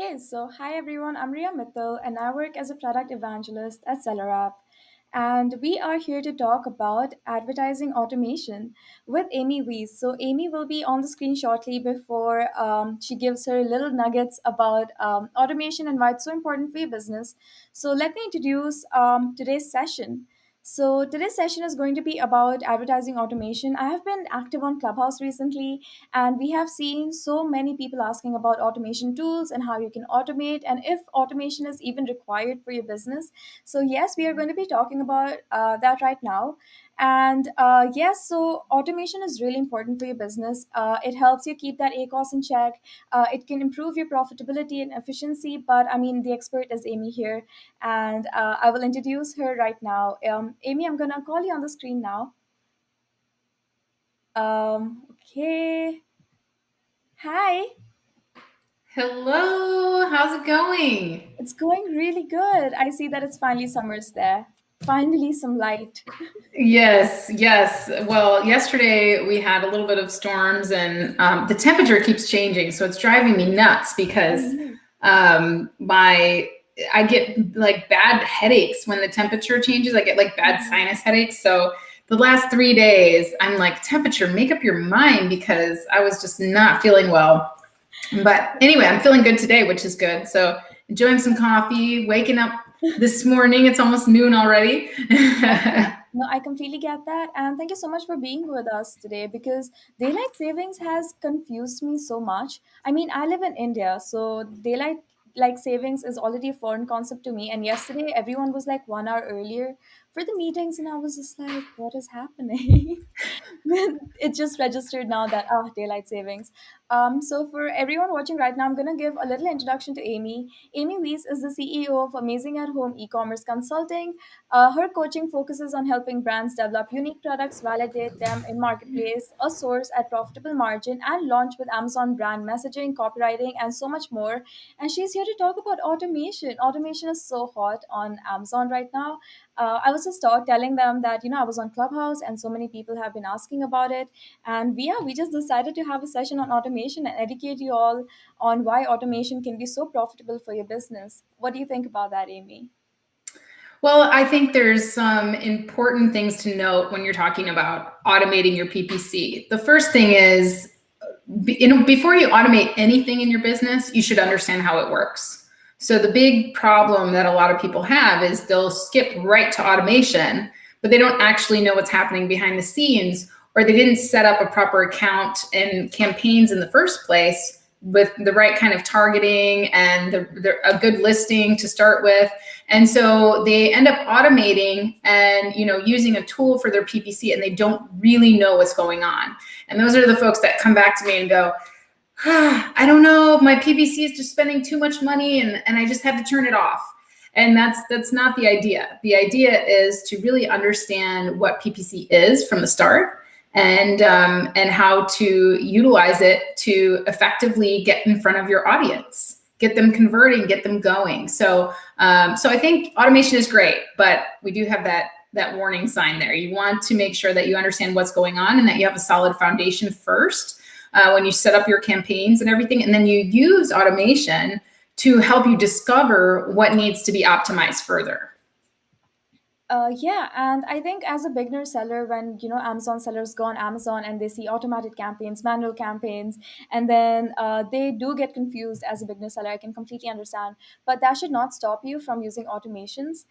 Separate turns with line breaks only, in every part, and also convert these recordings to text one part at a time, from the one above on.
Hey, so hi everyone, I'm Ria Mittal and I work as a product evangelist at SellerApp. And we are here to talk about advertising automation with Amy Weiss. So, Amy will be on the screen shortly before she gives her little nuggets about automation and why it's so important for your business. So, let me introduce today's session. So, today's session is going to be about advertising automation. I have been active on Clubhouse recently, and we have seen so many people asking about automation tools and how you can automate and if automation is even required for your business. So yes, we are going to be talking about that right now. And yes, so automation is really important for your business. It helps you keep that ACoS in check. It can improve your profitability and efficiency. But I mean, the expert is Amy here, and I will introduce her right now. Amy, I'm gonna call you on the screen now. Okay. Hi.
Hello, how's it going?
It's going really good. I see that it's finally summer's there. Finally, some light.
Yes, yes. Well, yesterday we had a little bit of storms and the temperature keeps changing. So it's driving me nuts
Oh
because
no.
my I get like bad headaches when the temperature changes. I get like bad
Mhm.
sinus headaches. So the last 3 days, I'm like, temperature, make up your mind because I was just not feeling well. But anyway, I'm feeling good today, which is good. So enjoying some coffee, waking up this morning. It's almost noon already.
Okay. No, I completely get that. And thank you so much for being with us today because daylight savings has confused me so much. I mean, I live in India, so daylight like savings is already a foreign concept to me. And yesterday, everyone was like 1 hour earlier for the meetings, and I was just like, what is happening? It just registered now that daylight savings. So for everyone watching right now, I'm gonna give a little introduction to Amy. Amy Weiss is the CEO of Amazing at Home e-commerce consulting. Her coaching focuses on helping brands develop unique products, validate them in marketplace, a source at profitable margin, and launch with Amazon brand messaging, copywriting, and so much more. And she's here to talk about automation. Automation is so hot on Amazon right now. I was just telling them that I was on Clubhouse and so many people have been asking about it, and we just decided to have a session on automation and educate you all on why automation can be so profitable for your business. What do you think about that, Amy?
Well, I think there's some important things to note when you're talking about automating your PPC. The first thing is, before you automate anything in your business, you should understand how it works. So the big problem that a lot of people have is they'll skip right to automation, but they don't actually know what's happening behind the scenes, or they didn't set up a proper account and campaigns in the first place with the right kind of targeting and a good listing to start with. And so they end up automating and using a tool for their PPC, and they don't really know what's going on. And those are the folks that come back to me and go, I don't know, my PPC is just spending too much money and I just have to turn it off. And that's not the idea. The idea is to really understand what PPC is from the start, and how to utilize it to effectively get in front of your audience, get them converting, get them going. So I think automation is great, but we do have that warning sign there. You want to make sure that you understand what's going on and that you have a solid foundation first, when you set up your campaigns and everything, and then you use automation to help you discover what needs to be optimized further.
Yeah, and I think as a beginner seller, when Amazon sellers go on Amazon and they see automated campaigns, manual campaigns, and then they do get confused as a beginner seller. I can completely understand, but that should not stop you from using automations.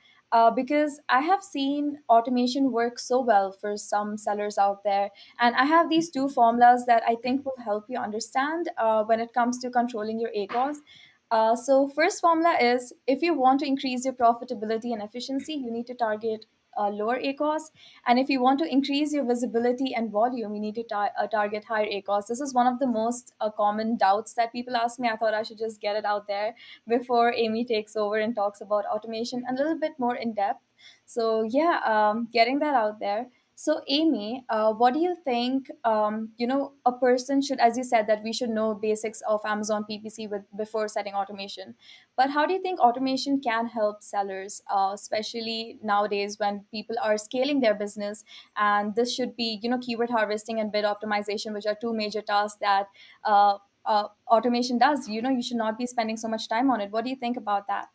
Because I have seen automation work so well for some sellers out there, and I have these two formulas that I think will help you understand when it comes to controlling your ACOS. So first formula is if you want to increase your profitability and efficiency, you need to target lower ACOS. And if you want to increase your visibility and volume, you need to target higher ACOS. This is one of the most common doubts that people ask me. I thought I should just get it out there before Amy takes over and talks about automation a little bit more in depth. So yeah, getting that out there. So, Amy, what do you think? A person should, as you said, that we should know basics of Amazon PPC with before setting automation. But how do you think automation can help sellers, especially nowadays when people are scaling their business? And this should be, keyword harvesting and bid optimization, which are two major tasks that automation does. You should not be spending so much time on it. What do you think about that?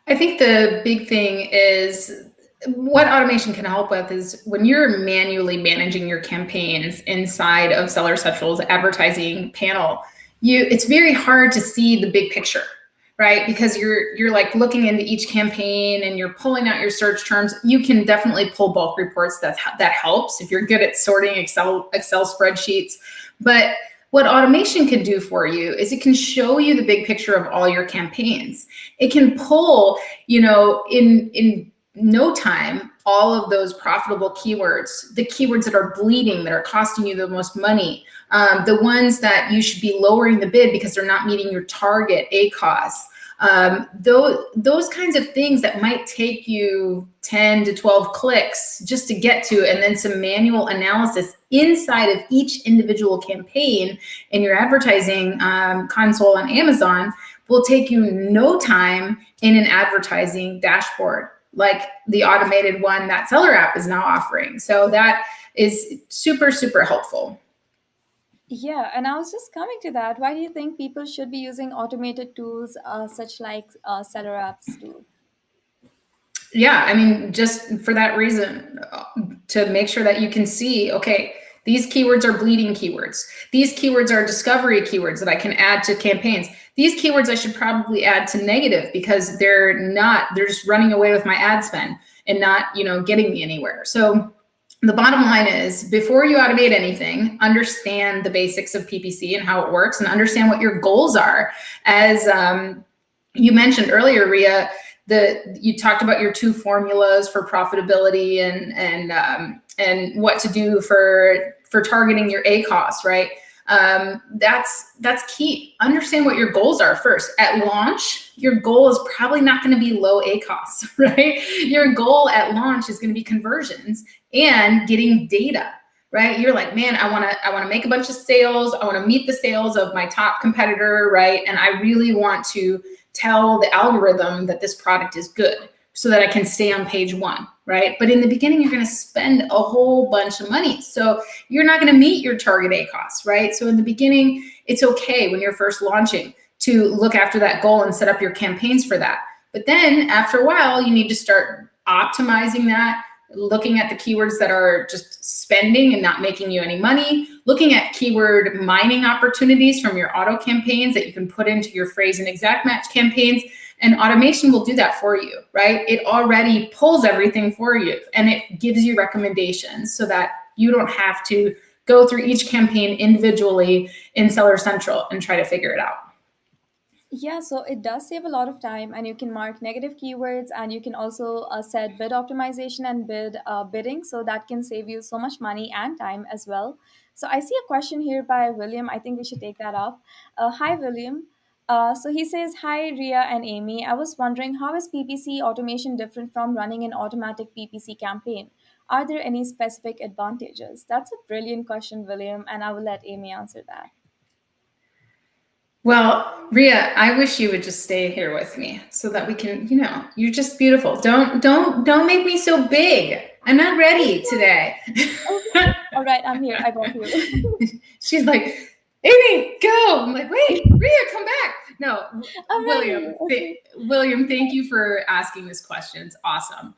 I think the big thing is what automation can help with is when you're manually managing your campaigns inside of Seller Central's advertising panel, it's very hard to see the big picture, right? Because you're like looking into each campaign and you're pulling out your search terms. You can definitely pull bulk reports. That helps if you're good at sorting Excel spreadsheets. But what automation can do for you is it can show you the big picture of all your campaigns. It can pull, in no time, all of those profitable keywords, the keywords that are bleeding, that are costing you the most money, the ones that you should be lowering the bid because they're not meeting your target ACoS. Those kinds of things that might take you 10 to 12 clicks just to get to, and then some manual analysis inside of each individual campaign in your advertising console on Amazon will take you no time in an advertising dashboard like the automated one that SellerApp is now offering. So that is super, super helpful.
Yeah, and I was just coming to that. Why do you think people should be using automated tools such like seller apps too?
Yeah, I mean, just for that reason, to make sure that you can see, okay, these keywords are bleeding keywords. These keywords are discovery keywords that I can add to campaigns. These keywords I should probably add to negative because they're just running away with my ad spend and not, getting me anywhere. So the bottom line is, before you automate anything, understand the basics of PPC and how it works, and understand what your goals are. As you mentioned earlier, Ria, you talked about your 2 formulas for profitability and what to do for targeting your ACoS, right? That's key. Understand what your goals are first. At launch, your goal is probably not going to be low ACoS, right? Your goal at launch is going to be conversions and getting data, right? You're like, man, I want to make a bunch of sales. I want to meet the sales of my top competitor, right? And I really want to tell the algorithm that this product is good so that I can stay on page 1, right? But in the beginning, you're going to spend a whole bunch of money. So you're not going to meet your target ACoS, right? So in the beginning, it's okay when you're first launching to look after that goal and set up your campaigns for that. But then after a while, you need to start optimizing that, looking at the keywords that are just spending and not making you any money, looking at keyword mining opportunities from your auto campaigns that you can put into your phrase and exact match campaigns. And automation will do that for you, right? It already pulls everything for you and it gives you recommendations so that you don't have to go through each campaign individually in Seller Central and try to figure it out.
Yeah, so it does save a lot of time, and you can mark negative keywords, and you can also set bid optimization and bidding, so that can save you so much money and time as well. So I see a question here by William. I think we should take that up. Hi, William. So he says, "Hi, Ria and Amy. I was wondering, how is PPC automation different from running an automatic PPC campaign? Are there any specific advantages?" That's a brilliant question, William, and I will let Amy answer that.
Well, Ria, I wish you would just stay here with me so that we can, you're just beautiful. Don't make me so big. I'm not ready today.
Okay. All right, I'm here. I got you.
She's like, Amy, go. I'm like, wait, Ria, come back. No,
I'm
William,
ready. Okay.
William, thank you for asking this question. It's awesome.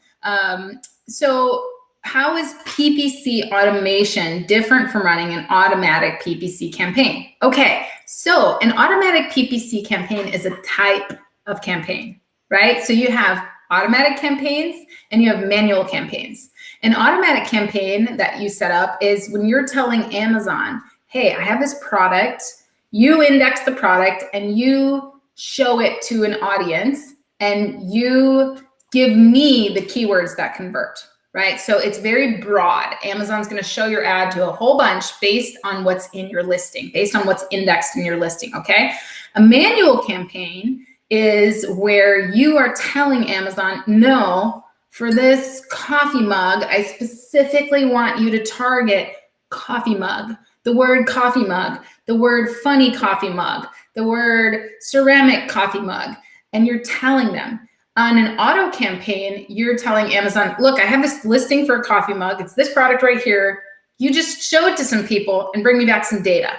So how is PPC automation different from running an automatic PPC campaign? Okay, so an automatic PPC campaign is a type of campaign, right? So you have automatic campaigns and you have manual campaigns. An automatic campaign that you set up is when you're telling Amazon, hey, I have this product, you index the product and you show it to an audience and you give me the keywords that convert, right? So it's very broad. Amazon's going to show your ad to a whole bunch based on what's in your listing, based on what's indexed in your listing, okay? A manual campaign is where you are telling Amazon, no, for this coffee mug, I specifically want you to target coffee mug, the word coffee mug, the word funny coffee mug, the word ceramic coffee mug, and you're telling them. On an auto campaign, you're telling Amazon, look, I have this listing for a coffee mug. It's this product right here. You just show it to some people and bring me back some data.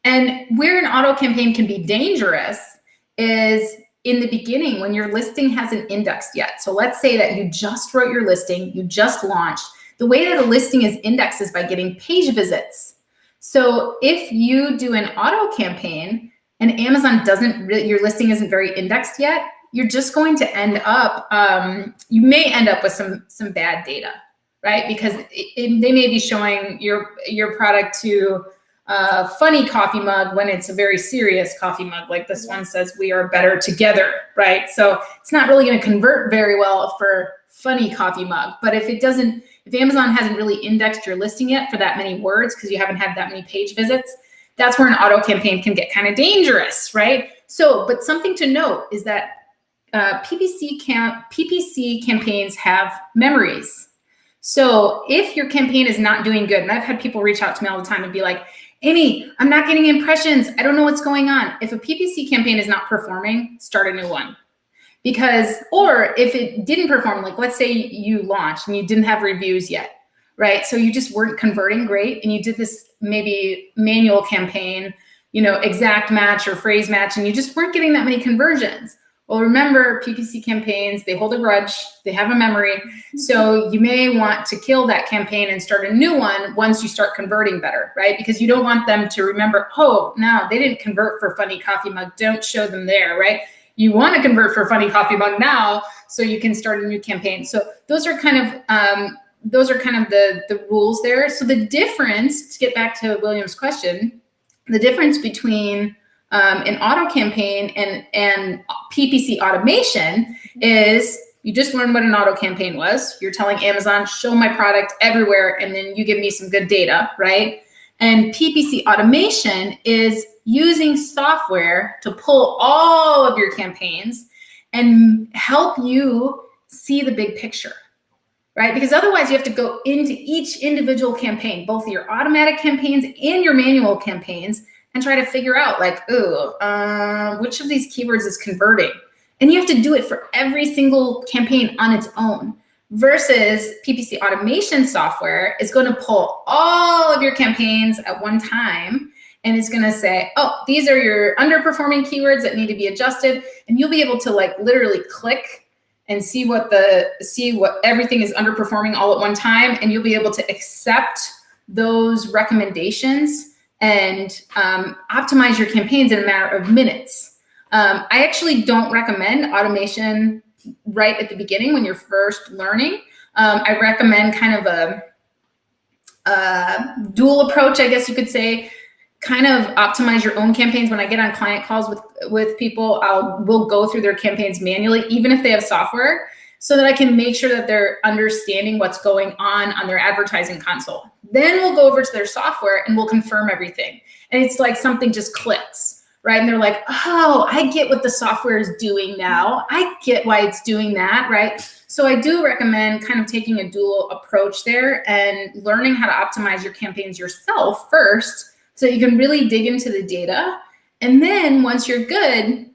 And where an auto campaign can be dangerous is in the beginning when your listing hasn't indexed yet. So let's say that you just wrote your listing, you just launched. The way that a listing is indexed is by getting page visits. So if you do an auto campaign and Amazon your listing isn't very indexed yet, you're just going to end up, you may end up with some bad data, right? Because they may be showing your product to a funny coffee mug when it's a very serious coffee mug. Like this one says, "We are better together," right? So it's not really going to convert very well for funny coffee mug. But if Amazon hasn't really indexed your listing yet for that many words because you haven't had that many page visits, that's where an auto campaign can get kind of dangerous, right? So, but something to note is that PPC campaigns have memories. So if your campaign is not doing good, and I've had people reach out to me all the time and be like, "Amy, I'm not getting impressions. I don't know what's going on." If a PPC campaign is not performing, start a new one. Or if it didn't perform, like let's say you launched and you didn't have reviews yet, right? So you just weren't converting great and you did this maybe manual campaign, exact match or phrase match, and you just weren't getting that many conversions. Well, remember, PPC campaigns, they hold a grudge, they have a memory. So you may want to kill that campaign and start a new one once you start converting better, right? Because you don't want them to remember, "Oh, no, they didn't convert for funny coffee mug. Don't show them there," right? You want to convert for funny coffee mug now so you can start a new campaign. So those are kind of the rules there. So the difference, to get back to William's question, the difference between an auto campaign and PPC automation is you just learned what an auto campaign was. You're telling Amazon, "Show my product everywhere," and then you give me some good data, right? And PPC automation is using software to pull all of your campaigns and help you see the big picture, right? Because otherwise you have to go into each individual campaign, both your automatic campaigns and your manual campaigns, and try to figure out like, which of these keywords is converting? And you have to do it for every single campaign on its own. Versus PPC automation software is going to pull all of your campaigns at one time, and it's going to say, "Oh, these are your underperforming keywords that need to be adjusted," and you'll be able to like literally click and see what everything is underperforming all at one time, and you'll be able to accept those recommendations and optimize your campaigns in a matter of minutes. I actually don't recommend automation right at the beginning when you're first learning. I recommend kind of a dual approach, I guess you could say. Kind of optimize your own campaigns. When I get on client calls with people, we'll go through their campaigns manually, even if they have software, so that I can make sure that they're understanding what's going on their advertising console. Then we'll go over to their software and we'll confirm everything. And it's like something just clicks, right? And they're like, "Oh, I get what the software is doing now. I get why it's doing that," right? So I do recommend kind of taking a dual approach there and learning how to optimize your campaigns yourself first, so you can really dig into the data. And then once you're good,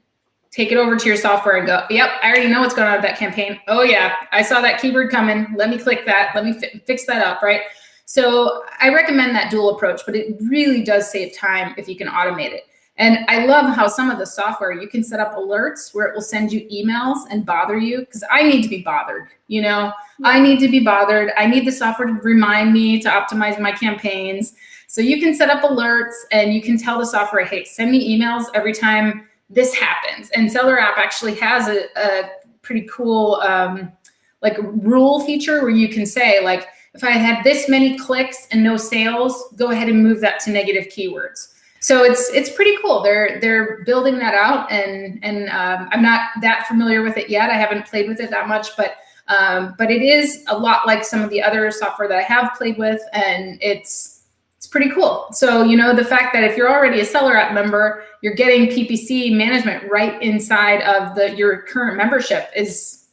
take it over to your software and go, "Yep, I already know what's going on with that campaign. Oh yeah, I saw that keyword coming. Let me click that. Let me fix that up," right? So I recommend that dual approach, but it really does save time if you can automate it. And I love how some of the software, you can set up alerts where it will send you emails and bother you, because I need to be bothered, I need to be bothered. I need the software to remind me to optimize my campaigns. So you can set up alerts and you can tell the software, "Hey, send me emails every time this happens." And SellerApp actually has a pretty cool like rule feature where you can say, like, "If I had this many clicks and no sales, go ahead and move that to negative keywords." So it's pretty cool. They're building that out, and I'm not that familiar with it yet. I haven't played with it that much, but it is a lot like some of the other software that I have played with, and it's pretty cool. So, the fact that if you're already a SellerApp member, you're getting PPC management right inside of your current membership is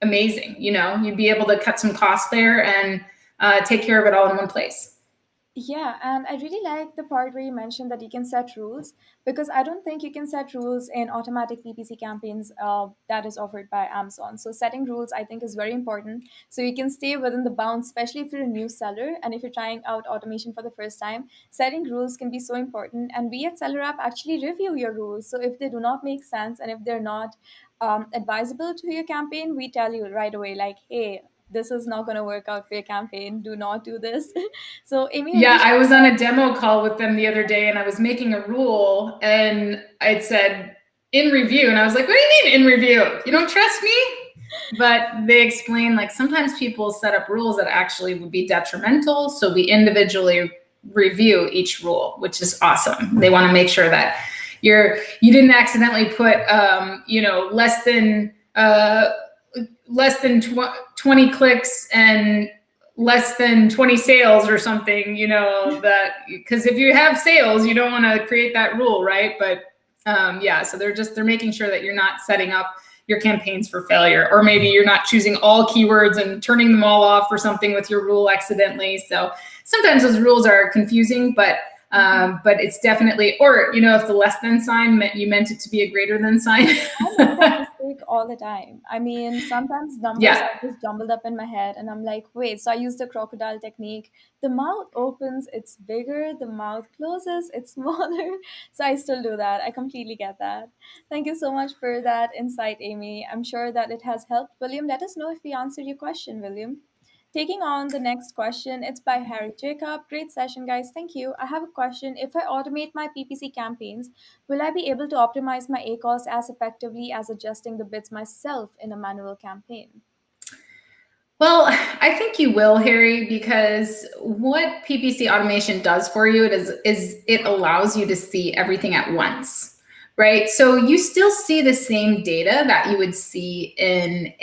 amazing. You'd be able to cut some costs there and take care of it all in one place.
Yeah, and I really like the part where you mentioned that you can set rules, because I don't think you can set rules in automatic PPC campaigns that is offered by Amazon. So setting rules, I think, is very important. So you can stay within the bounds, especially if you're a new seller and if you're trying out automation for the first time. Setting rules can be so important, and we at SellerApp actually review your rules. So if they do not make sense and if they're not advisable to your campaign, we tell you right away, like, hey, this is not going to work out for your campaign. Do not do this. So Amy will
Yeah,
be
I was
sharing
on
that.
a demo call with them the other day and I was making a rule and it said in review. And I was like, what do you mean in review? You don't trust me? But they explain like sometimes people set up rules that actually would be detrimental. So we individually review each rule, which is awesome. They want to make sure that you didn't accidentally put less than 20 clicks and less than 20 sales or something, that because if you have sales, you don't want to create that rule, right? But yeah, so they're making sure that you're not setting up your campaigns for failure, or maybe you're not choosing all keywords and turning them all off or something with your rule accidentally. So sometimes those rules are confusing, but it's definitely, or if the less than sign meant you meant it to be a greater than sign.
I make that mistake all the time. I mean, sometimes numbers
Yeah.
are just jumbled up in my head, and I'm like, wait, so I use the crocodile technique. The mouth opens, it's bigger, the mouth closes, it's smaller. So I still do that. I completely get that. Thank you so much for that insight, Amy. I'm sure that it has helped. William, let us know if we answered your question, William. Taking on the next question, it's by Harry Jacob. Great session, guys. Thank you. I have a question. If I automate my PPC campaigns, will I be able to optimize my ACoS as effectively as adjusting the bids myself in a manual campaign?
Well, I think you will, Harry, because what PPC automation does for you is it allows you to see everything at once, right? So you still see the same data that you would see in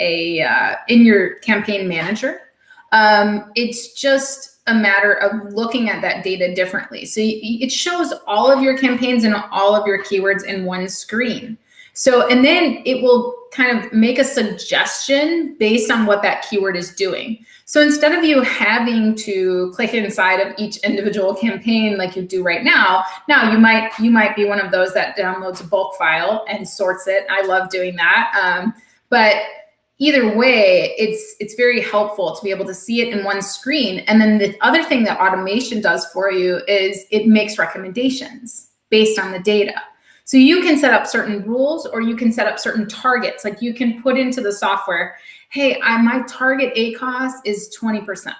your campaign manager. It's just a matter of looking at that data differently. So it shows all of your campaigns and all of your keywords in one screen. So, and then it will kind of make a suggestion based on what that keyword is doing. So instead of you having to click inside of each individual campaign like you do right now, you might be one of those that downloads a bulk file and sorts it. I love doing that. But either way, it's very helpful to be able to see it in one screen. And then the other thing that automation does for you is it makes recommendations based on the data. So you can set up certain rules, or you can set up certain targets. Like you can put into the software, hey, my target ACoS is 20%.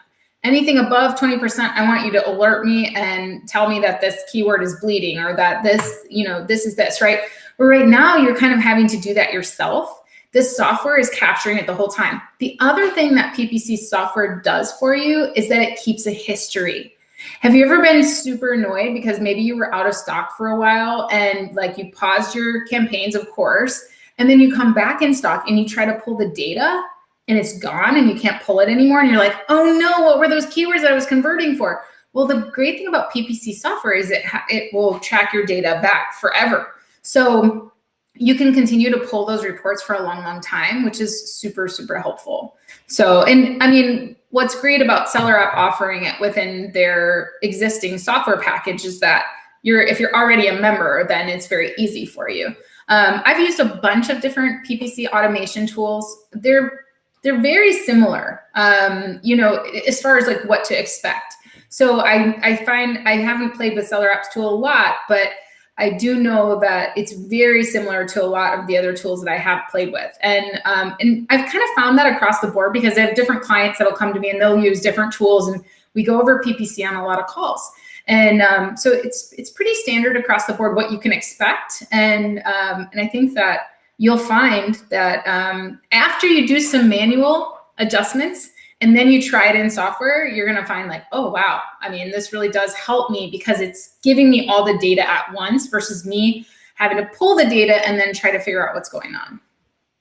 Anything above 20%, I want you to alert me and tell me that this keyword is bleeding, or that this is this, right? But right now you're kind of having to do that yourself. This software is capturing it the whole time. The other thing that PPC software does for you is that it keeps a history. Have you ever been super annoyed because maybe you were out of stock for a while and like you paused your campaigns, of course, and then you come back in stock and you try to pull the data and it's gone and you can't pull it anymore, and you're like, oh no, what were those keywords that I was converting for? Well, the great thing about PPC software is it will track your data back forever. So you can continue to pull those reports for a long, long time, which is super, super helpful. So, and I mean, what's great about SellerApp offering it within their existing software package is that if you're already a member, then it's very easy for you. I've used a bunch of different PPC automation tools. They're very similar, as far as like what to expect. So I find I haven't played with SellerApp's tool a lot, but I do know that it's very similar to a lot of the other tools that I have played with. And I've kind of found that across the board because I have different clients that'll come to me and they'll use different tools, and we go over PPC on a lot of calls. And so it's pretty standard across the board what you can expect. And I think that you'll find that after you do some manual adjustments, and then you try it in software, you're going to find like, oh, wow. I mean, this really does help me because it's giving me all the data at once versus me having to pull the data and then try to figure out what's going on.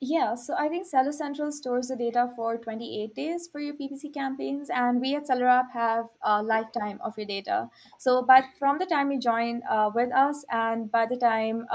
Yeah, so I think Seller Central stores the data for 28 days for your PPC campaigns, and we at SellerApp have a lifetime of your data. So, but from the time you join with us, and by the time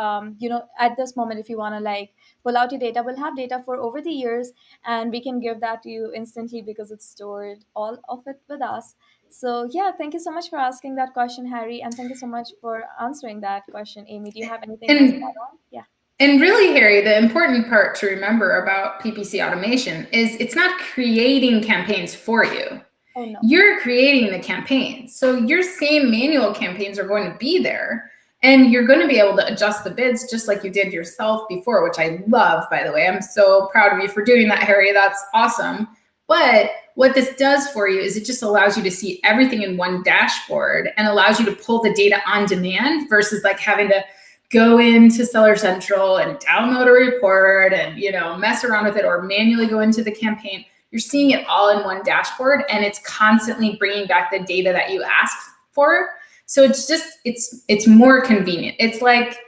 at this moment, if you want to like pull out your data, we'll have data for over the years, and we can give that to you instantly because it's stored all of it with us. So, yeah, thank you so much for asking that question, Harry, and thank you so much for answering that question, Amy. Do you have anything else to
And
add on? Yeah.
And really, Harry, the important part to remember about PPC automation is it's not creating campaigns for you.
Oh no.
You're creating the campaigns. So your same manual campaigns are going to be there, and you're going to be able to adjust the bids just like you did yourself before, which I love, by the way. I'm so proud of you for doing that, Harry. That's awesome. But what this does for you is it just allows you to see everything in one dashboard and allows you to pull the data on demand versus like having to go into Seller Central and download a report and mess around with it or manually go into the campaign. You're seeing it all in one dashboard, and it's constantly bringing back the data that you asked for. So it's more convenient. It's like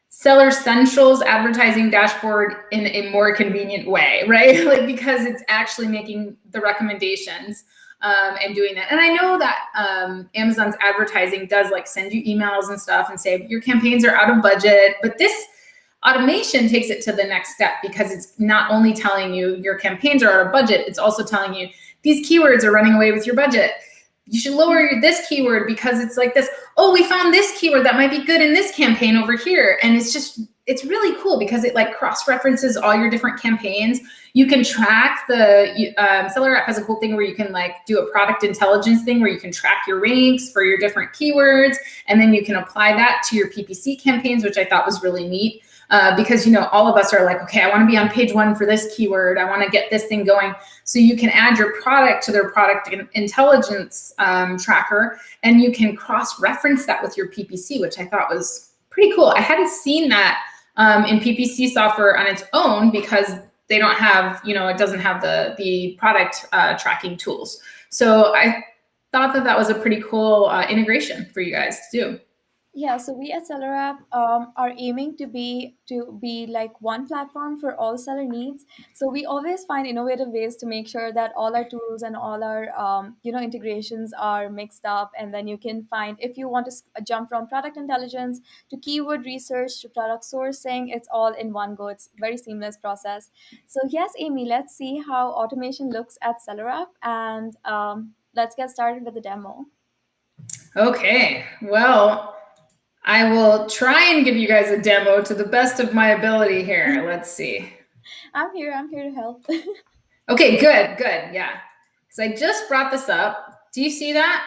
Seller Central's advertising dashboard in a more convenient way, right? Like, because it's actually making the recommendations and doing that. And I know that Amazon's advertising does like send you emails and stuff and say your campaigns are out of budget, but this automation takes it to the next step because it's not only telling you your campaigns are out of budget, it's also telling you these keywords are running away with your budget. You should lower this keyword because it's like this. Oh, we found this keyword that might be good in this campaign over here. And it's really cool because it like cross-references all your different campaigns. You can track SellerApp has a cool thing where you can like do a product intelligence thing where you can track your ranks for your different keywords. And then you can apply that to your PPC campaigns, which I thought was really neat. Because all of us are like, okay, I want to be on page 1 for this keyword. I want to get this thing going. So you can add your product to their product intelligence tracker, and you can cross-reference that with your PPC, which I thought was pretty cool. I hadn't seen that in PPC software on its own because they don't have, it doesn't have the product tracking tools. So I thought that was a pretty cool integration for you guys to do.
Yeah, so we at SellerApp are aiming to be like one platform for all seller needs. So we always find innovative ways to make sure that all our tools and all our integrations are mixed up, and then you can find if you want to jump from product intelligence to keyword research to product sourcing, it's all in one go. It's very seamless process. So yes, Amy, let's see how automation looks at SellerApp, and let's get started with the demo.
Okay, well, I will try and give you guys a demo to the best of my ability here. Let's see.
I'm here. I'm here to help.
Okay, good, yeah. So I just brought this up. Do you see that?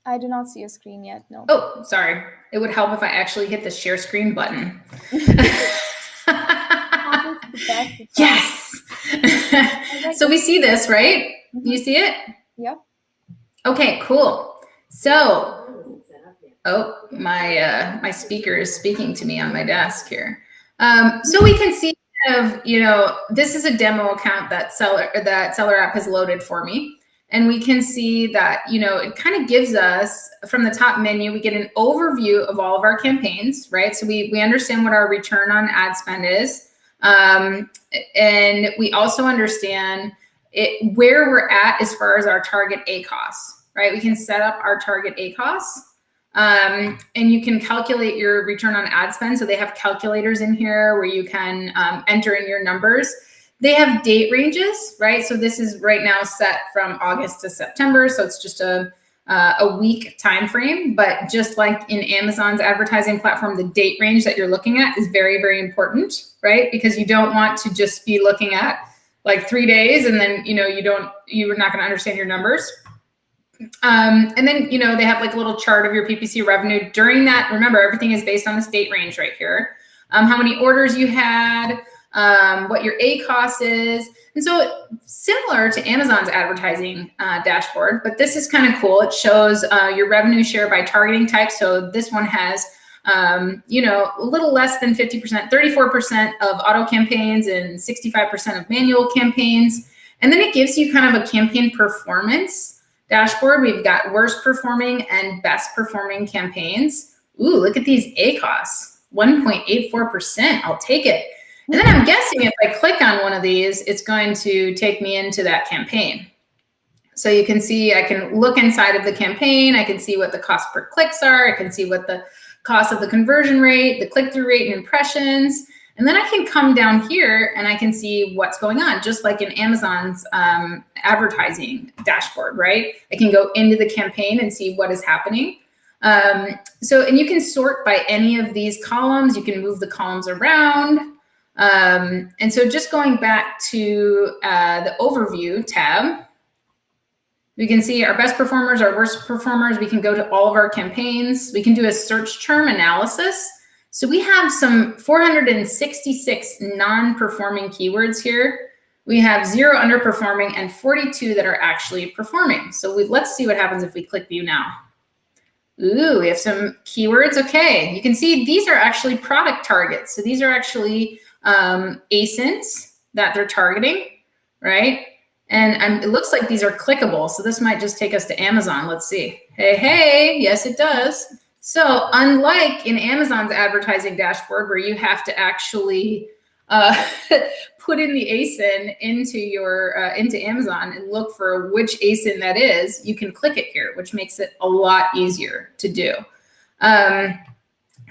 I do not see a screen yet. No.
Oh, sorry. It would help if I actually hit the share screen button.
Happens the best of
Yes.
times.
So we see this, right?
Mhm.
You see it?
Yep.
Okay, cool. So, oh, my speaker is speaking to me on my desk here. So we can see this is a demo account that SellerApp has loaded for me. And we can see that, it kind of gives us from the top menu, we get an overview of all of our campaigns, right? So we understand what our return on ad spend is. And we also understand where we're at as far as our target ACoS, right? We can set up our target ACoS. And you can calculate your return on ad spend. So they have calculators in here where you can enter in your numbers. They have date ranges, right? So this is right now set from August to September. So it's just a week time frame. But just like in Amazon's advertising platform, the date range that you're looking at is very, very important, right? Because you don't want to just be looking at like 3 days and then you're not going to understand your numbers. And then, they have like a little chart of your PPC revenue during that. Remember, everything is based on this date range right here. How many orders you had, what your ACoS is. And so similar to Amazon's advertising dashboard, but this is kind of cool. It shows your revenue share by targeting type. So this one has, a little less than 50%, 34% of auto campaigns and 65% of manual campaigns. And then it gives you kind of a campaign performance dashboard. We've got worst performing and best performing campaigns. Ooh, look at these ACoS, 1.84%. I'll take it. And then I'm guessing if I click on one of these, it's going to take me into that campaign. So you can see, I can look inside of the campaign. I can see what the cost per clicks are. I can see what the cost of the conversion rate, the click-through rate and impressions. And then I can come down here and I can see what's going on, just like in Amazon's advertising dashboard, right? I can go into the campaign and see what is happening. And you can sort by any of these columns. You can move the columns around. And so just going back to the overview tab, we can see our best performers, our worst performers. We can go to all of our campaigns. We can do a search term analysis. So we have some 466 non-performing keywords here. We have 0 underperforming and 42 that are actually performing. So let's see what happens if we click view now. Ooh, we have some keywords. Okay, you can see these are actually product targets. So these are actually ASINs that they're targeting, right? And it looks like these are clickable. So this might just take us to Amazon. Let's see. Hey, yes, it does. So unlike in Amazon's advertising dashboard where you have to actually put in the ASIN into Amazon and look for which ASIN that is, you can click it here, which makes it a lot easier to do.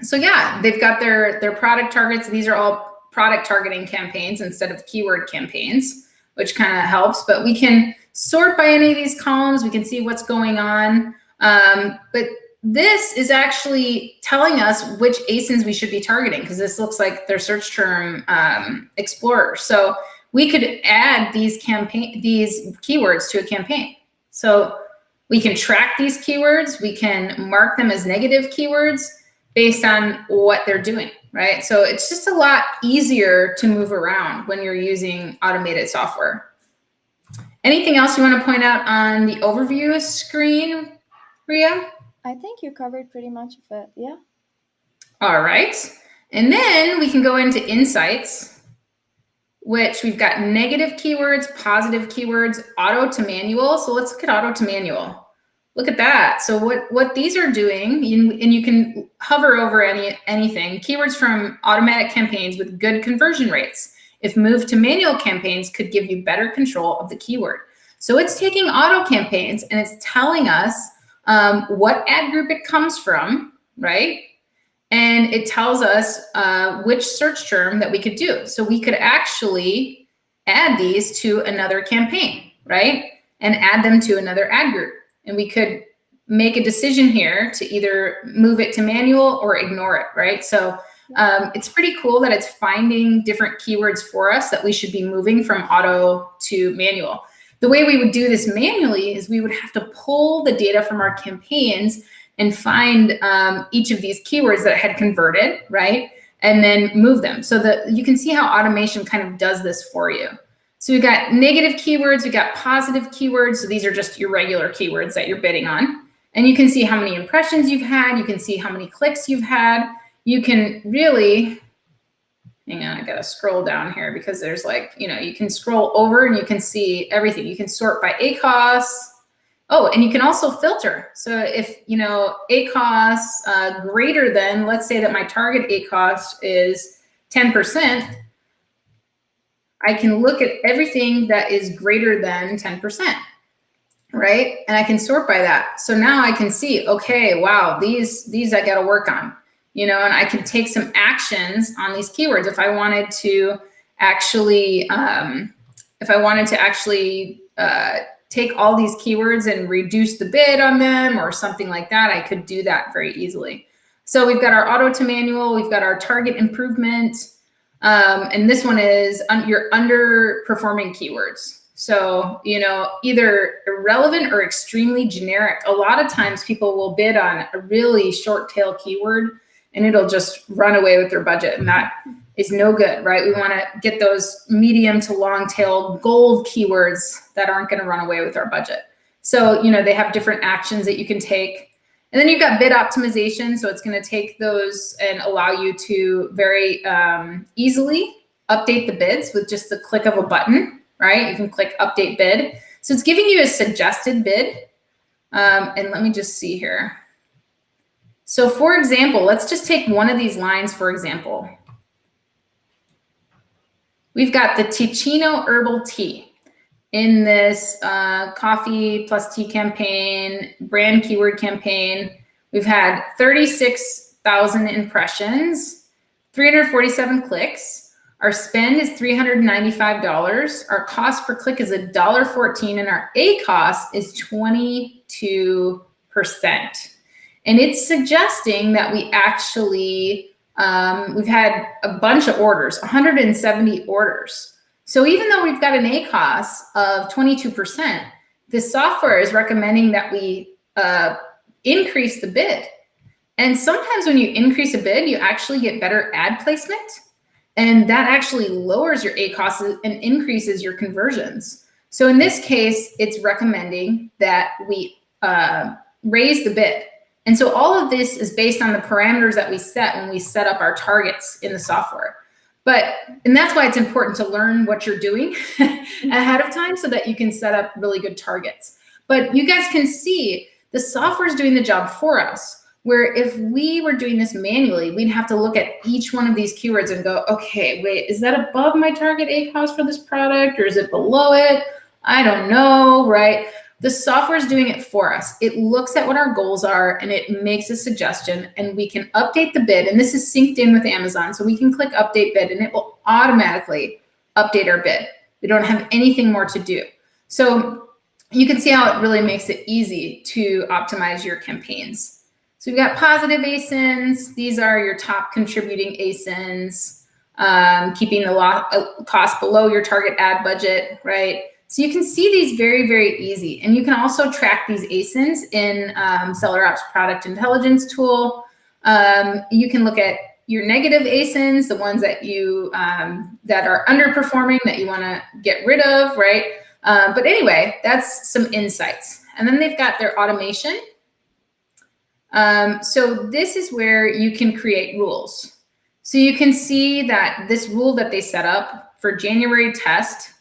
So yeah, they've got their product targets. These are all product targeting campaigns instead of keyword campaigns, which kind of helps. But we can sort by any of these columns. We can see what's going on. But this is actually telling us which ASINs we should be targeting, because this looks like their search term explorer. So we could add these keywords to a campaign. So we can track these keywords. We can mark them as negative keywords based on what they're doing, right? So it's just a lot easier to move around when you're using automated software. Anything else you want to point out on the overview screen, Ria?
I think you covered pretty much of it. Yeah.
All right. And then we can go into insights, which we've got negative keywords, positive keywords, auto to manual. So let's look at auto to manual. Look at that. So what these are doing, and you can hover over anything, keywords from automatic campaigns with good conversion rates. If moved to manual campaigns, could give you better control of the keyword. So it's taking auto campaigns and it's telling us what ad group it comes from, right? And it tells us which search term that we could do. So we could actually add these to another campaign, right? And add them to another ad group. And we could make a decision here to either move it to manual or ignore it, right? So it's pretty cool that it's finding different keywords for us that we should be moving from auto to manual. The way we would do this manually is we would have to pull the data from our campaigns and find each of these keywords that had converted, right? And then move them. So that you can see how automation kind of does this for you. So we've got negative keywords, we've got positive keywords. So these are just your regular keywords that you're bidding on. And you can see how many impressions you've had. You can see how many clicks you've had. You can really, hang on, I gotta scroll down here because there's like, you can scroll over and you can see everything. You can sort by ACoS. Oh, and you can also filter. So if, ACoS greater than, let's say that my target ACoS is 10%, I can look at everything that is greater than 10%, right? And I can sort by that. So now I can see, okay, wow, these I gotta work on, and I can take some actions on these keywords. If I wanted to actually, take all these keywords and reduce the bid on them or something like that, I could do that very easily. So we've got our auto to manual, we've got our target improvement, and this one is your underperforming keywords. So, either irrelevant or extremely generic. A lot of times people will bid on a really short tail keyword and it'll just run away with their budget, and that is no good, right? We want to get those medium to long tail gold keywords that aren't going to run away with our budget. So, they have different actions that you can take. And then you've got bid optimization. So it's going to take those and allow you to very easily update the bids with just the click of a button, right? You can click update bid. So it's giving you a suggested bid. And let me just see here. So for example, let's just take one of these lines, for example. We've got the Ticino Herbal Tea in this coffee plus tea campaign, brand keyword campaign. We've had 36,000 impressions, 347 clicks. Our spend is $395. Our cost per click is $1.14, and our ACoS is 22%. And it's suggesting that we actually, we've had a bunch of orders, 170 orders. So even though we've got an ACoS of 22%, the software is recommending that we increase the bid. And sometimes when you increase a bid, you actually get better ad placement. And that actually lowers your ACoS and increases your conversions. So in this case, it's recommending that we raise the bid. And so all of this is based on the parameters that we set when we set up our targets in the software. And that's why it's important to learn what you're doing ahead of time so that you can set up really good targets. But you guys can see the software is doing the job for us. Where if we were doing this manually, we'd have to look at each one of these keywords and go, okay, wait, is that above my target ACoS for this product or is it below it? I don't know, right? The software is doing it for us. It looks at what our goals are and it makes a suggestion and we can update the bid. And this is synced in with Amazon. So we can click update bid and it will automatically update our bid. We don't have anything more to do. So you can see how it really makes it easy to optimize your campaigns. So we've got positive ASINs. These are your top contributing ASINs, keeping the cost below your target ad budget, right? So you can see these very, very easy. And you can also track these ASINs in SellerApp's product intelligence tool. You can look at your negative ASINs, the ones that you that are underperforming that you want to get rid of, right? But anyway, that's some insights. And then they've got their automation. So this is where you can create rules. So you can see that this rule that they set up for January test,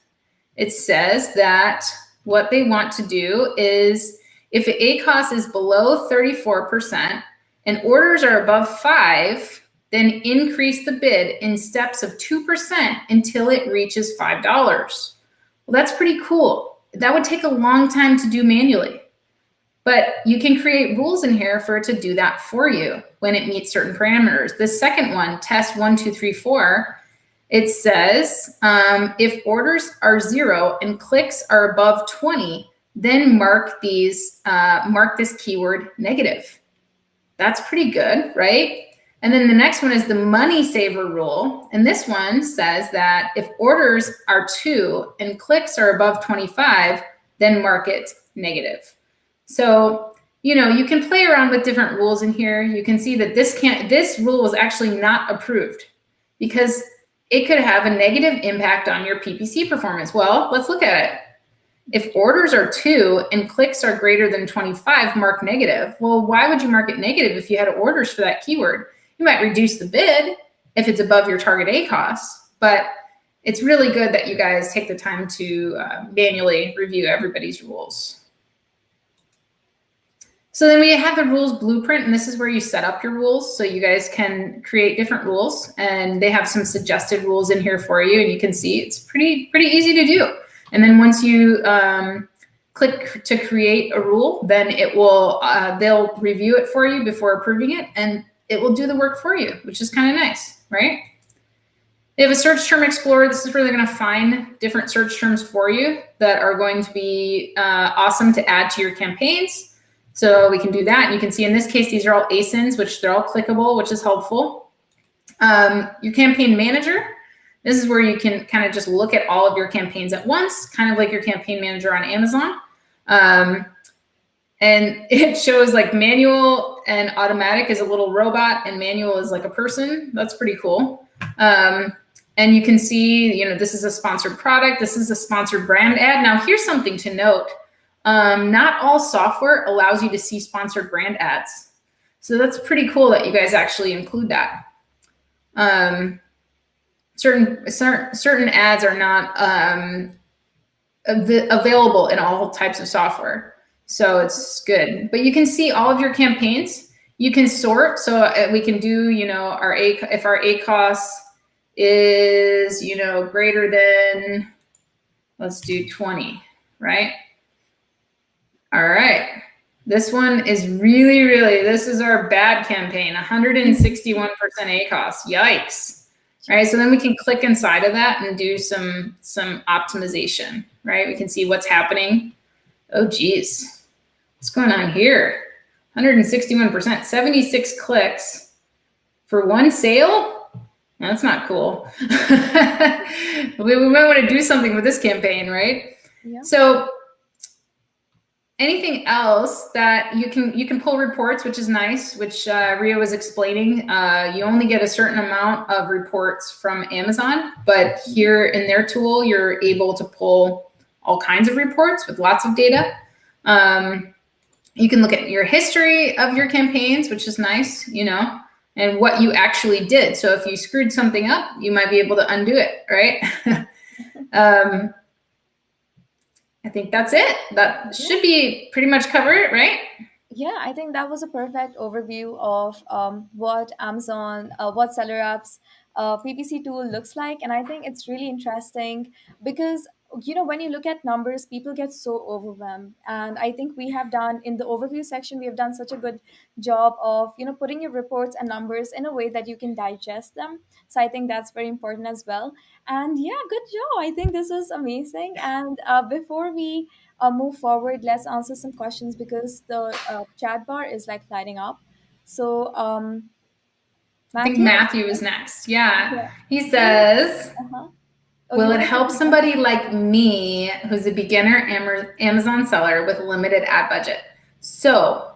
it says that what they want to do is if the ACoS is below 34% and orders are above 5, then increase the bid in steps of 2% until it reaches $5. Well, that's pretty cool. That would take a long time to do manually. But you can create rules in here for it to do that for you when it meets certain parameters. The second one, test 1, 2, 3, 4, it says if orders are 0 and clicks are above 20, then mark this keyword negative. That's pretty good, right? And then the next one is the money saver rule. And this one says that if orders are 2 and clicks are above 25, then mark it negative. So, you know, you can play around with different rules in here. You can see that this rule was actually not approved because it could have a negative impact on your PPC performance. Well, let's look at it. If orders are 2 and clicks are greater than 25, mark negative. Well, why would you mark it negative if you had orders for that keyword? You might reduce the bid if it's above your target ACoS, but it's really good that you guys take the time to manually review everybody's rules. So then we have the rules blueprint, and this is where you set up your rules. So you guys can create different rules, and they have some suggested rules in here for you. And you can see it's pretty easy to do. And then once you click to create a rule, then it will they'll review it for you before approving it, and it will do the work for you, which is kind of nice, right? They have a search term explorer. This is where they're going to find different search terms for you that are going to be awesome to add to your campaigns. So we can do that. And you can see in this case, these are all ASINs, which they're all clickable, which is helpful. Your campaign manager, this is where you can kind of just look at all of your campaigns at once, kind of like your campaign manager on Amazon. And it shows like manual and automatic is a little robot and manual is like a person. That's pretty cool. And you can see, you know, this is a sponsored product. This is a sponsored brand ad. Now here's something to note. Not all software allows you to see sponsored brand ads. So that's pretty cool that you guys actually include that. Certain ads are not available in all types of software. So it's good. But you can see all of your campaigns. You can sort. So we can do, you know, if our ACoS is, greater than, let's do 20, right? All right. This one is really, this is our bad campaign, 161% ACoS. Yikes. Right. So then we can click inside of that and do some optimization, right? We can see what's happening. Oh, geez. What's going on here? 161%, 76 clicks for one sale? That's not cool. We might want to do something with this campaign, right?
Yeah.
So anything else that you can pull reports, which is nice, which Ria was explaining. You only get a certain amount of reports from Amazon, but here in their tool, you're able to pull all kinds of reports with lots of data. You can look at your history of your campaigns, which is nice, and what you actually did. So if you screwed something up, you might be able to undo it, right? I think that's it. That should be pretty much cover it, right?
Yeah, I think that was a perfect overview of what Amazon, what SellerApp's PPC tool looks like. And I think it's really interesting because, when you look at numbers, people get so overwhelmed. And I think we have done in the overview section, we have done such a good job of, putting your reports and numbers in a way that you can digest them. So I think that's very important as well. And yeah, good job. I think this was amazing. And before we move forward, let's answer some questions because the chat bar is like lighting up. So,
I think
Matthew,
Matthew is next. Yeah.
yeah,
He
will
says,
uh-huh. Oh, you
will it
want to say
help
something?
somebody like me who's a beginner Amazon seller with limited ad budget? So,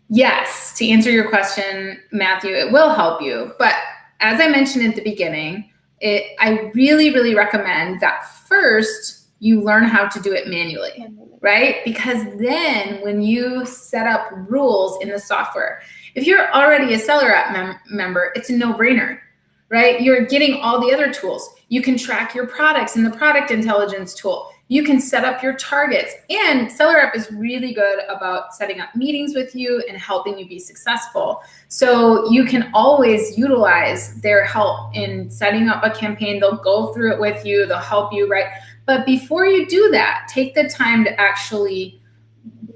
yes, to answer your question, Matthew, it will help you. But as I mentioned at the beginning, I really recommend that first you learn how to do it manually, right? Because then when you set up rules in the software, if you're already a SellerApp member, it's a no-brainer, right? You're getting all the other tools. You can track your products in the product intelligence tool. You can set up your targets. And SellerApp is really good about setting up meetings with you and helping you be successful. So you can always utilize their help in setting up a campaign. They'll go through it with you. They'll help you, right? But before you do that, take the time to actually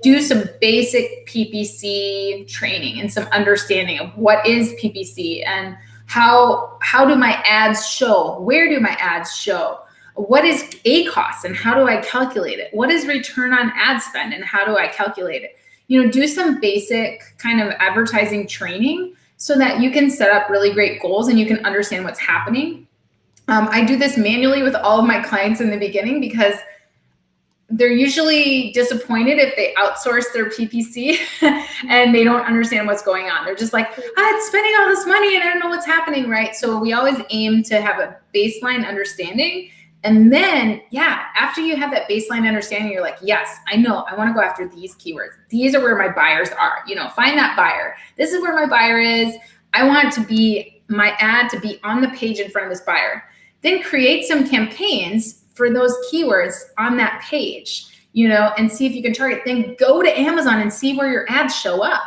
do some basic PPC training and some understanding of what is PPC and how do my ads show? Where do my ads show? What is ACoS and how do I calculate it? What is return on ad spend and how do I calculate it? Do some basic kind of advertising training so that you can set up really great goals and you can understand what's happening. I do this manually with all of my clients in the beginning because they're usually disappointed if they outsource their PPC and they don't understand what's going on. They're just like, it's spending all this money and I don't know what's happening, right? So we always aim to have a baseline understanding. And then, after you have that baseline understanding, you're like, yes, I know, I want to go after these keywords. These are where my buyers are. Find that buyer. This is where my buyer is. I want my ad to be on the page in front of this buyer. Then create some campaigns for those keywords on that page, and see if you can target. Then go to Amazon and see where your ads show up.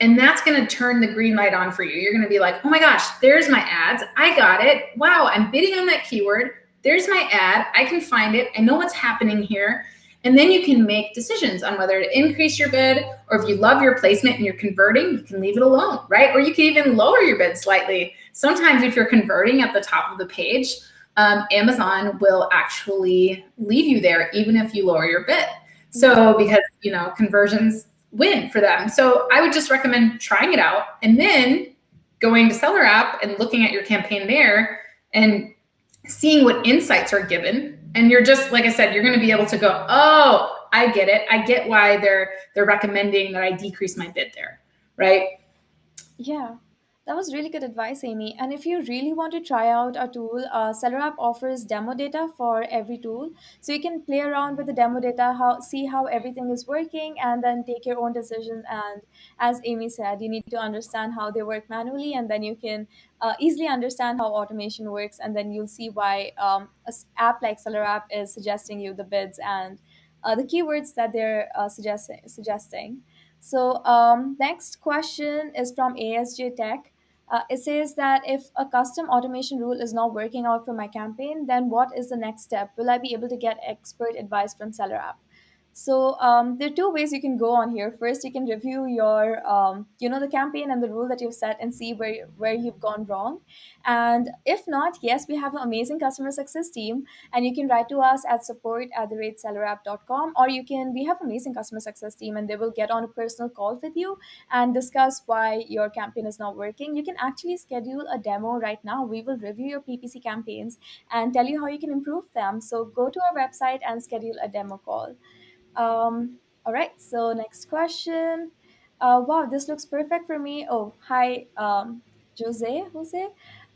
And that's going to turn the green light on for you. You're going to be like, oh my gosh, there's my ads. I got it. Wow, I'm bidding on that keyword. There's my ad. I can find it. I know what's happening here. And then you can make decisions on whether to increase your bid, or if you love your placement and you're converting, you can leave it alone, right? Or you can even lower your bid slightly. Sometimes if you're converting at the top of the page, Amazon will actually leave you there even if you lower your bid. So because, conversions win for them. So I would just recommend trying it out and then going to SellerApp and looking at your campaign there and seeing what insights are given. And you're just, like I said, you're going to be able to go, oh, I get it. I get why they're recommending that I decrease my bid there, right?
Yeah, that was really good advice, Amy. And if you really want to try out a tool, SellerApp offers demo data for every tool, so you can play around with the demo data, see how everything is working, and then take your own decisions. And as Amy said, you need to understand how they work manually, and then you can easily understand how automation works, and then you'll see why app like SellerApp is suggesting you the bids and the keywords that they're suggesting. So next question is from ASJ Tech. It says that if a custom automation rule is not working out for my campaign, then what is the next step? Will I be able to get expert advice from SellerApp? So there are two ways you can go on here. First, you can review your, the campaign and the rule that you've set and see where you've gone wrong. And if not, yes, we have an amazing customer success team, and you can write to us at support@sellerapp.com, or we have amazing customer success team, and they will get on a personal call with you and discuss why your campaign is not working. You can actually schedule a demo right now. We will review your PPC campaigns and tell you how you can improve them. So go to our website and schedule a demo call. All right, so next question. Wow, this looks perfect for me. Oh, hi, Jose.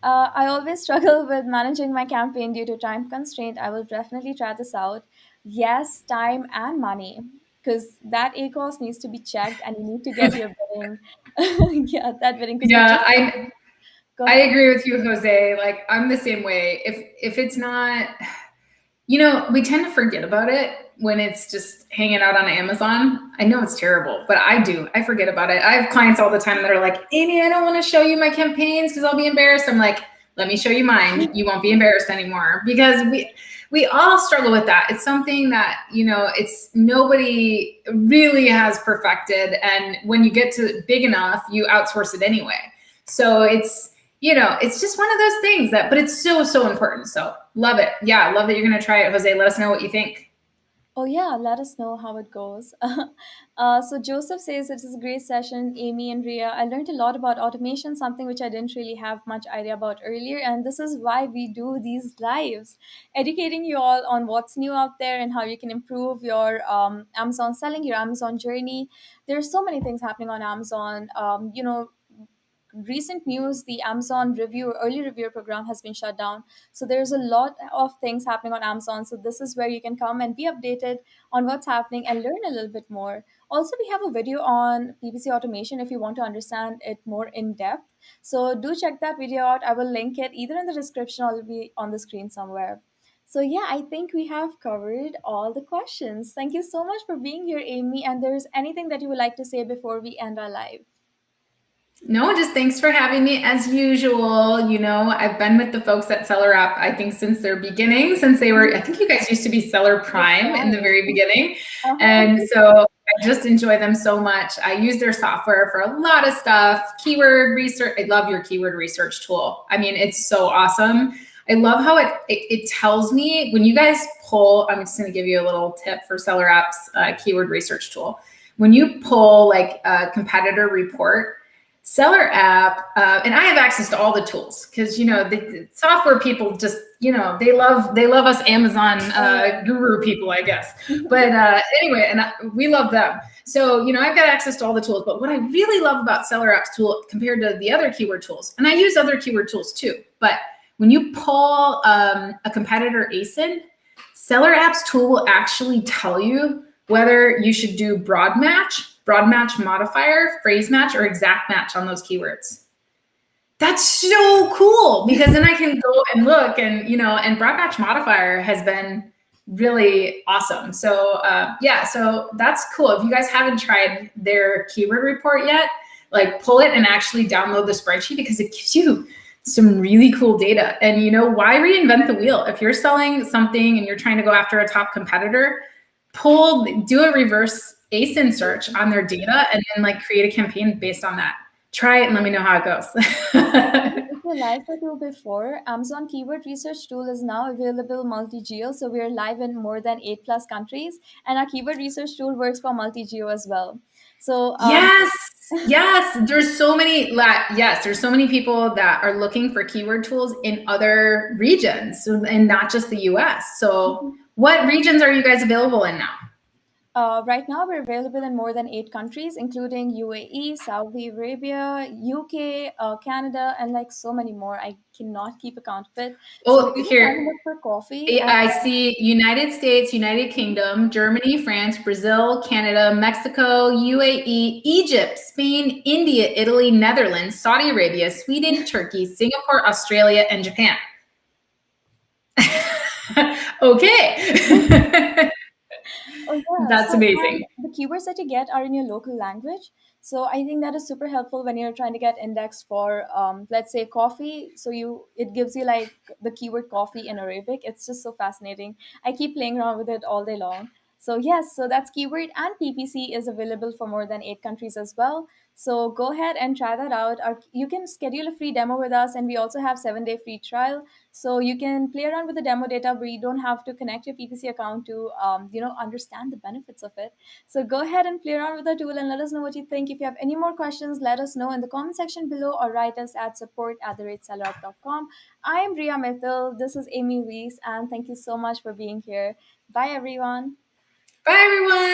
I always struggle with managing my campaign due to time constraint. I will definitely try this out. Yes, time and money, because that ACoS needs to be checked, and you need to get your bidding. Yeah, that bidding, because we
Yeah,
just go
I
ahead.
agree with you, Jose. Like I'm the same way. If it's not, we tend to forget about it when it's just hanging out on Amazon. I know it's terrible, but I do. I forget about it. I have clients all the time that are like, Amy, I don't want to show you my campaigns because I'll be embarrassed. I'm like, let me show you mine. You won't be embarrassed anymore, because we all struggle with that. It's something that, it's nobody really has perfected. And when you get to big enough, you outsource it anyway. So it's just one of those things but it's so, so important. So love it. Yeah. Love that you're going to try it, Jose. Let us know what you think.
Oh, yeah, let us know how it goes. So, Joseph says it is a great session, Amy and Ria. I learned a lot about automation, something which I didn't really have much idea about earlier. And this is why we do these lives, educating you all on what's new out there and how you can improve your Amazon selling, your Amazon journey. There's so many things happening on Amazon. Recent news, the Amazon review early reviewer program has been shut down, so there's a lot of things happening on Amazon. So this is where you can come and be updated on what's happening and learn a little bit more. Also, we have a video on PPC automation if you want to understand it more in depth, so do check that video out. I will link it either in the description or it'll be on the screen somewhere. So yeah, I think we have covered all the questions. Thank you so much for being here, Amy, and there's anything that you would like to say before we end our live?
No, just thanks for having me as usual. I've been with the folks at SellerApp, I think, since their beginning, since they were, I think you guys used to be Seller
That's
Prime in the
right.
very beginning.
Uh-huh.
And so I just enjoy them so much. I use their software for a lot of stuff, keyword research. I love your keyword research tool. I mean, it's so awesome. I love how it tells me when you guys pull. I'm just going to give you a little tip for SellerApp's keyword research tool. When you pull like a competitor report, SellerApp, and I have access to all the tools because the software people just they love us Amazon guru people, I guess. But anyway, and we love them. So I've got access to all the tools. But what I really love about SellerApp's tool compared to the other keyword tools, and I use other keyword tools too, but when you pull a competitor ASIN, SellerApp's tool will actually tell you whether you should do broad match modifier, phrase match, or exact match on those keywords. That's so cool because then I can go and look and broad match modifier has been really awesome. So so that's cool. If you guys haven't tried their keyword report yet, like pull it and actually download the spreadsheet because it gives you some really cool data. And why reinvent the wheel? If you're selling something and you're trying to go after a top competitor, do a reverse ASIN search on their data and then like create a campaign based on that. Try it and let me know how it goes.
If you live with you before, Amazon Keyword Research Tool is now available multi-geo. So we are live in more than 8+ countries, and our Keyword Research Tool works for multi-geo as well. So
Yes. There's so many people that are looking for keyword tools in other regions and not just the US. So what regions are you guys available in now?
Right now, we're available in more than 8 countries, including UAE, Saudi Arabia, UK, Canada, and like so many more. I cannot keep account of it. So
Oh,
give me
here.
1 minute for coffee. And
I see United States, United Kingdom, Germany, France, Brazil, Canada, Mexico, UAE, Egypt, Spain, India, Italy, Netherlands, Saudi Arabia, Sweden, Turkey, Singapore, Australia, and Japan. Okay.
oh yeah,
That's
so
amazing.
the keywords that you get are in your local language. So I think that is super helpful when you're trying to get indexed for, let's say, coffee. So it gives you like the keyword coffee in Arabic. It's just so fascinating. I keep playing around with it all day long. So yes, so that's keyword, and PPC is available for more than 8 countries as well. So go ahead and try that out. You can schedule a free demo with us, and we also have 7-day free trial. So you can play around with the demo data where you don't have to connect your PPC account to, understand the benefits of it. So go ahead and play around with the tool and let us know what you think. If you have any more questions, let us know in the comment section below or write us at support@sellerapp.com. I am Ria Mithil. This is Amy Weiss, and thank you so much for being here. Bye, everyone.
Bye, everyone.